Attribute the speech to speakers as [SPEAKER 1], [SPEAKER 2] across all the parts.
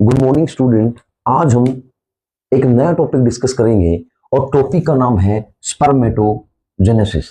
[SPEAKER 1] Good morning student. आज हम एक नया टॉपिक डिस्कस करेंगे और टॉपिक का नाम है स्पर्मेटोजेनेसिस।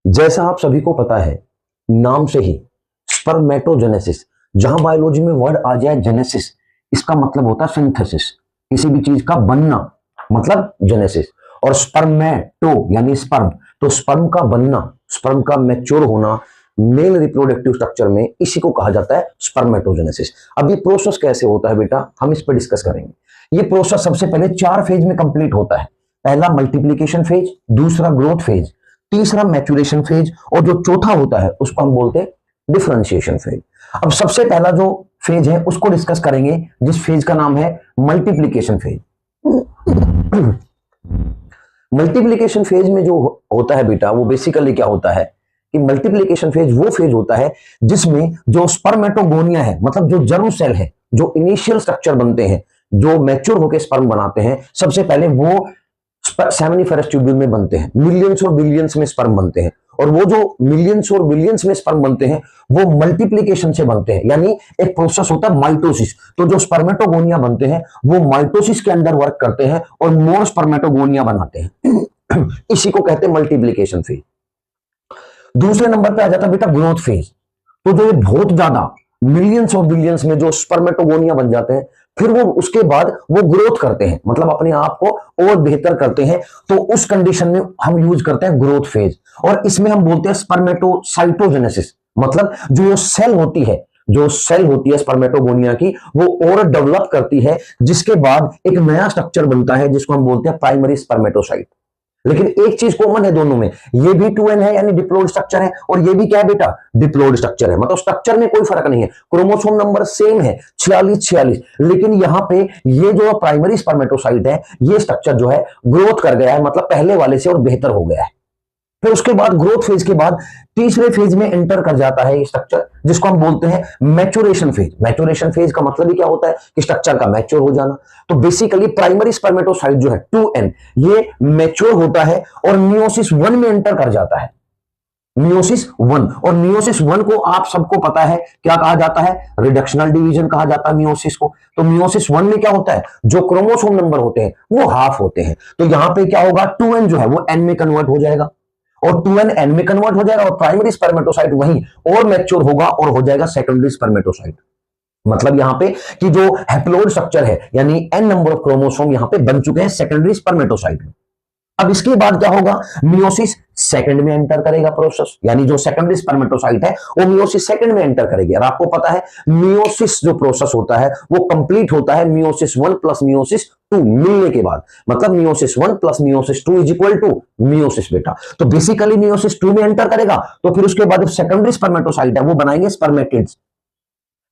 [SPEAKER 1] जैसा आप सभी को पता है, नाम से ही स्पर्मेटोजेनेसिस, जहां बायोलॉजी में वर्ड आ जाए जेनेसिस, इसका मतलब होता है सिंथेसिस, किसी भी चीज का बनना, मतलब जेनेसिस। और स्पर्मेटो यानी स्पर्म, तो स्पर्म का बनना, स्पर्म का मैच्योर होना मेल रिप्रोडक्टिव स्ट्रक्चर में, इसी को कहा जाता है स्पर्मेटोजेनेसिस। अब ये प्रोसेस कैसे होता है बेटा, हम इस पर डिस्कस करेंगे। ये प्रोसेस सबसे पहले 4 फेज में कंप्लीट होता है। पहला मल्टीप्लीकेशन फेज, दूसरा ग्रोथ फेज, तीसरा मैच्योरेशन फेज, और जो चौथा होता है उसको हम बोलते हैं डिफरेंशिएशन फेज। अब सबसे पहला जो फेज है उसको डिस्कस करेंगे, जिस फेज का नाम है मल्टीप्लीकेशन फेज। मल्टीप्लीकेशन फेज में जो होता है बेटा, वो बेसिकली क्या होता है कि मल्टीप्लीकेशन फेज वो फेज होता है जिसमें जो स्पर्मेटोगोनिया है, मतलब जो जर्म सेल है, जो इनिशियल स्ट्रक्चर बनते हैं, जो मैच्योर होकर स्पर्म बनाते हैं, सबसे पहले वो सेमिनिफेरस ट्यूब्यूल में बनते हैं। मिलियंस और बिलियंस में स्पर्म बनते हैं, और वो जो मिलियंस और बिलियंस में स्पर्म बनते हैं वो मल्टीप्लीकेशन से बनते हैं, यानी एक प्रोसेस होता है माइटोसिस। तो जो स्पर्मेटोगोनिया बनते हैं वो माइटोसिस के अंदर वर्क करते हैं और मोर स्पर्मेटोगोनिया बनाते हैं। इसी को कहते हैं मल्टीप्लीकेशन फेज। दूसरे नंबर पे आ जाता है बेटा ग्रोथ फेज। तो जो ये बहुत ज्यादा मिलियंस और बिलियंस में जो स्पर्मेटोगोनिया बन जाते हैं, फिर वो उसके बाद वो ग्रोथ करते हैं, मतलब अपने आप को और बेहतर करते हैं, तो उस कंडीशन में हम यूज करते हैं ग्रोथ फेज। और इसमें हम बोलते हैं स्पर्मेटोसाइटोजेनेसिस, मतलब जो सेल होती है, जो सेल होती है स्पर्मेटोगोनिया की, वो और डेवलप करती है, जिसके बाद एक नया स्ट्रक्चर बनता है जिसको हम बोलते हैं प्राइमरी स्पर्मेटोसाइट। लेकिन एक चीज कॉमन है दोनों में, ये भी 2n है यानी डिप्लॉइड स्ट्रक्चर है, और ये भी क्या है बेटा, डिप्लॉइड स्ट्रक्चर है। मतलब स्ट्रक्चर में कोई फर्क नहीं है, क्रोमोसोम नंबर सेम है 46, लेकिन यहां पे ये जो प्राइमरी स्पर्मेटोसाइट है, ये स्ट्रक्चर जो है ग्रोथ कर गया है, मतलब पहले वाले से और बेहतर हो गया है। फिर उसके बाद ग्रोथ फेज के बाद तीसरे फेज में एंटर कर जाता है ये स्ट्रक्चर, जिसको हम बोलते हैं मैच्योरेशन फेज। मैच्योरेशन फेज का मतलब ही क्या होता है कि स्ट्रक्चर का मैच्योर हो जाना। तो बेसिकली प्राइमरी स्पर्मेटोसाइट जो है 2n, ये मैच्योर होता है और मियोसिस 1 में एंटर कर जाता है। मियोसिस 1, और मियोसिस 1 को आप सबको पता है क्या कहा जाता है, रिडक्शनल डिवीजन कहा जाता है मियोसिस को। तो मियोसिस 1 में क्या होता है, जो क्रोमोसोम नंबर होते हैं वो हाफ होते हैं। तो यहां पे क्या होगा, 2n जो है वो n में कन्वर्ट हो जाएगा, और 2n n में कन्वर्ट हो जाएगा, और प्राइमरी स्पर्मेटोसाइट वहीं और मैच्योर होगा और हो जाएगा सेकेंडरी स्पर्मेटोसाइट। मतलब यहां पे कि जो हैप्लोइड स्ट्रक्चर है, यानी n नंबर ऑफ क्रोमोसोम यहां पे बन चुके हैं सेकेंडरी स्पर्मेटोसाइट में। अब इसके बाद क्या होगा, मियोसिस सेकंड में एंटर करेगा प्रोसेस, यानी जो सेकेंडरी स्पर्मेटोसाइट है वो मियोसिस सेकंड में एंटर करेगी। और आपको पता है मियोसिस जो प्रोसेस होता है वो कंप्लीट होता है मियोसिस 1 प्लस मियोसिस 2 मिलने के बाद, मतलब meiosis 1 plus meiosis 2 is equal to meiosis बेटा। तो बेसिकली मियोसिस 2 में एंटर करेगा, तो फिर उसके बाद सेकेंडरी स्पर्मेटोसाइट है वो बनाएंगे स्पर्मेटिड्स।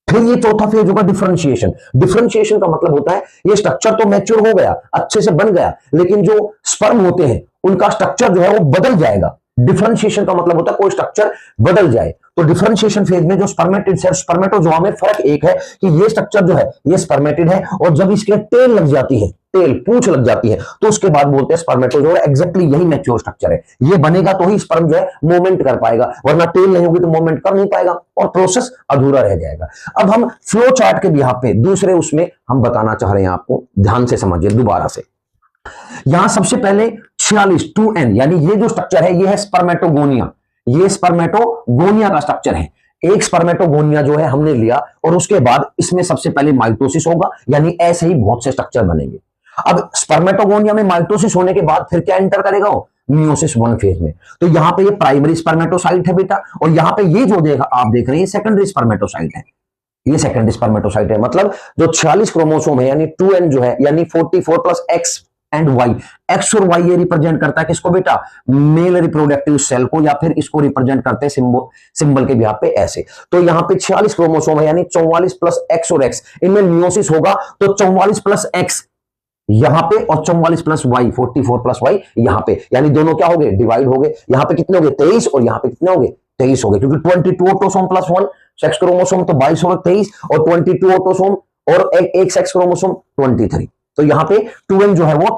[SPEAKER 1] फिर ये चौथा फेज होगा डिफरेंशिएशन। डिफरेंशिएशन का मतलब होता है ये स्ट्रक्चर तो मैच्योर हो गया, अच्छे से बन गया, लेकिन जो स्पर्म होते हैं उनका स्ट्रक्चर जो है वो बदल जाएगा। डिफरेंशिएशन का मतलब होता है कोई स्ट्रक्चर बदल जाए। तो डिफरेंशिएशन फेज में जो स्पर्मेटिड्स है, स्पर्मेटोजोआ में फर्क एक है कि ये स्ट्रक्चर जो है ये स्पर्मेटिड है, और जब इसके टेल लग जाती है, टेल पूंछ लग जाती है, तो उसके बाद बोलते हैं स्पर्मेटोजोआ। एग्जैक्टली यही मैच्योर स्ट्रक्चर है, ये बनेगा तो ही स्पर्म जो है मूवमेंट कर पाएगा, वरना टेल नहीं होगी तो मूवमेंट कर नहीं पाएगा और प्रोसेस अधूरा रह जाएगा। अब हम फ्लो चार्ट के बिहाफ पे दूसरे उसमें हम बताना चाह रहे हैं, आपको ध्यान से समझिए दोबारा से। यहां सबसे पहले 46 2n, यानी ये जो स्ट्रक्चर है ये है स्पर्मेटोगोनिया। ये स्पर्मेटोगोनिया का स्ट्रक्चर है। एक स्पर्मेटोगोनिया जो है हमने लिया, और उसके बाद इसमें सबसे पहले माइटोसिस होगा, यानी ऐसे ही बहुत से स्ट्रक्चर बनेंगे। अब स्पर्मेटोगोनिया में माइटोसिस होने के बाद फिर क्या एंटर करेगा वो, मियोसिस 1 फेज में। तो यहां पे ये प्राइमरी स्पर्मेटोसाइट है बेटा, और यहां पे ये जो आप देख रहे हैं सेकेंडरी स्पर्मेटोसाइट है। ये सेकेंडरी स्पर्मेटोसाइट है, मतलब जो 46 क्रोमोसोम है यानी 2n जो है, यानी 44 plus x and y, x और y ये रिप्रेजेंट करता है किसको बेटा, मेल रिप्रोडक्टिव सेल को, या फिर इसको रिप्रेजेंट करते हैं सिंबल के बिहाफ पे ऐसे। तो यहां पे 46 क्रोमोसोम है, यानी 44 प्लस x और x, इनमें मियोसिस होगा तो 44 प्लस x यहां पे और 44 प्लस y, 44 प्लस y यहां पे, यानी दोनों क्या हो गए, डिवाइड हो गए। यहां पे कितने हो गए 23, और यहां पे कितने हो गए 23 हो गए, क्योंकि 22 ऑटोसोम प्लस 1 सेक्स क्रोमोसोम तो 22 हो गए 23, और 22 ऑटोसोम और एक सेक्स क्रोमोसोम 23। तो यहां पे 2n जो है वो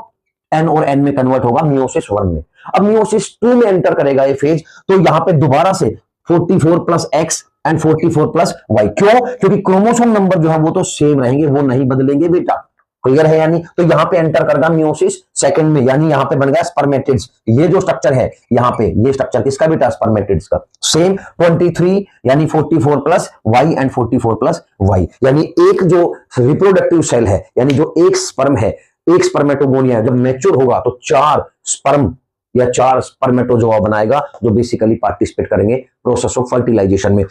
[SPEAKER 1] n और n में कन्वर्ट होगा मियोसिस 1 में। अब मियोसिस 2 में एंटर करेगा ये फेज, तो यहां पे दोबारा से 44 plus x and 44 plus Y. क्यों? क्योंकि क्रोमोसोम नंबर जो है वो तो सेम रहेंगे, वो नहीं बदलेंगे बेटा। क्लियर है? यानी तो यहां पे एंटर करेगा मियोसिस सेकंड में, यानी यहां पे बन गया स्पर्मेटिड्स। ये जो स्ट्रक्चर है यहां पे, ये स्ट्रक्चर किसका बेटा? स्पर्मेटिड्स का। सेम 23 यानी 44 plus Y and 44 plus Y, यानी एक जो रिप्रोडक्टिव सेल है, यानी जो एक स्पर्म है, एक स्पर्मेटोगोनिया है, जब मैच्योर होगा तो 4 स्पर्म या 4 स्पर्मेटोजोआ बनाएगा, जो बेसिकली पार्टिसिपेट करेंगे प्रोसेस ऑफ फर्टिलाइजेशन में।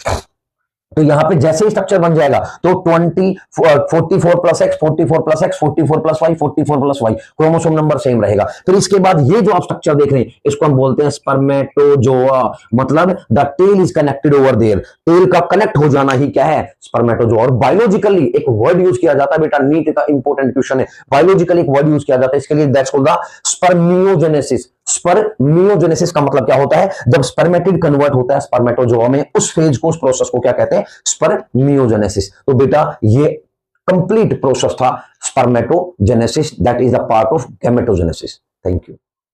[SPEAKER 1] तो यहां पे जैसे ही स्ट्रक्चर बन जाएगा तो 44 plus X, 44 plus X, 44 plus Y, 44 plus Y, chromosome number same रहेगा। फिर इसके बाद ये जो आप स्ट्रक्चर देख रहे हैं इसको हम बोलते हैं स्पर्मेटोजोआ, मतलब the tail is connected over there. Tail का कनेक्ट हो जाना ही क्या है? स्पर्मेटोजोआ। और बायोलॉजिकली एक वर्ड यूज किया जाता है बेटा, नीट का इंपॉर्टेंट क्वेश्चन है, बायोलॉजिकली एक वर्ड यूज किया जाता है इसके लिए, that's called the spermiogenesis. Spermiogenesis का मतलब क्या होता है? जब स्पर्मेटिड कन्वर्ट होता है स्पर्मेटोजोआ में, उस फेज को, उस प्रोसेस को क्या कहते हैं? स्पर्मियोजेनेसिस। तो बेटा ये कंप्लीट प्रोसेस था spermatogenesis, that is the part of gametogenesis. Thank you.